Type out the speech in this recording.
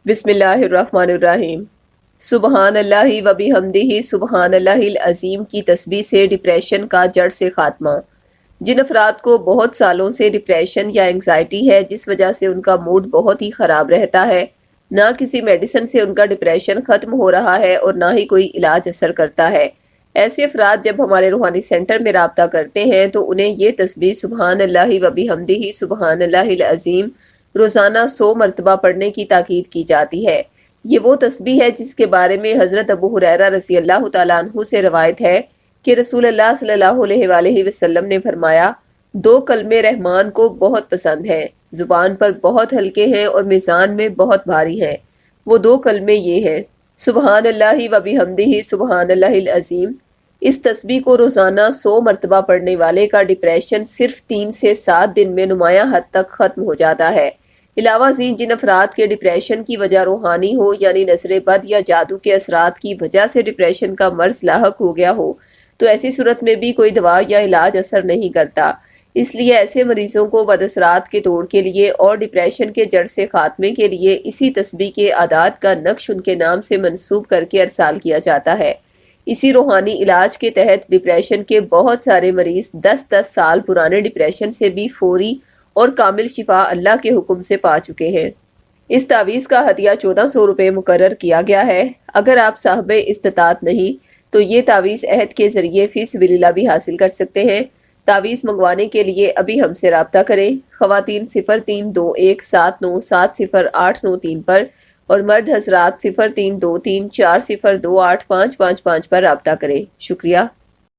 بسم اللہ الرحمن الرحیم۔ سبحان اللہ و بحمدہ سبحان اللہ العظیم کی تسبیح سے ڈپریشن کا جڑ سے خاتمہ۔ جن افراد کو بہت سالوں سے ڈپریشن یا انگزائٹی ہے، جس وجہ سے ان کا موڈ بہت ہی خراب رہتا ہے، نہ کسی میڈیسن سے ان کا ڈپریشن ختم ہو رہا ہے اور نہ ہی کوئی علاج اثر کرتا ہے، ایسے افراد جب ہمارے روحانی سینٹر میں رابطہ کرتے ہیں تو انہیں یہ تسبیح سبحان اللہ و بحمدہ سبحان اللہ العظیم روزانہ 100 مرتبہ پڑھنے کی تاکید کی جاتی ہے۔ یہ وہ تسبیح ہے جس کے بارے میں حضرت ابو ہریرہ رضی اللہ تعالیٰ عنہ سے روایت ہے کہ رسول اللہ صلی اللہ علیہ وآلہ وسلم نے فرمایا، 2 کلمے رحمان کو بہت پسند ہیں، زبان پر بہت ہلکے ہیں اور میزان میں بہت بھاری ہیں۔ وہ 2 کلمے یہ ہیں، سبحان اللہ و بحمدہ سبحان اللہ العظیم۔ اس تسبیح کو روزانہ 100 مرتبہ پڑھنے والے کا ڈپریشن صرف 3 سے 7 دن میں نمایاں حد تک ختم ہو جاتا ہے۔ علاوہ ازیں جن افراد کے ڈپریشن کی وجہ روحانی ہو، یعنی نظر بد یا جادو کے اثرات کی وجہ سے ڈپریشن کا مرض لاحق ہو گیا ہو، تو ایسی صورت میں بھی کوئی دوا یا علاج اثر نہیں کرتا۔ اس لیے ایسے مریضوں کو بد اثرات کے توڑ کے لیے اور ڈپریشن کے جڑ سے خاتمے کے لیے اسی تسبیح کے اعداد کا نقش ان کے نام سے منسوب کر کے ارسال کیا جاتا ہے۔ اسی روحانی علاج کے تحت ڈپریشن کے بہت سارے مریض 10 سال پرانے ڈپریشن سے بھی فوری اور کامل شفا اللہ کے حکم سے پا چکے ہیں۔ اس تعویذ کا ہدیہ 1400 روپے مقرر کیا گیا ہے۔ اگر آپ صاحب استطاعت نہیں تو یہ تعویذ عہد کے ذریعے فی سبیل اللہ بھی حاصل کر سکتے ہیں۔ تعویذ منگوانے کے لیے ابھی ہم سے رابطہ کریں۔ خواتین 0321797089 پر اور مرد حضرات 0323402855 پر رابطہ کریں۔ شکریہ۔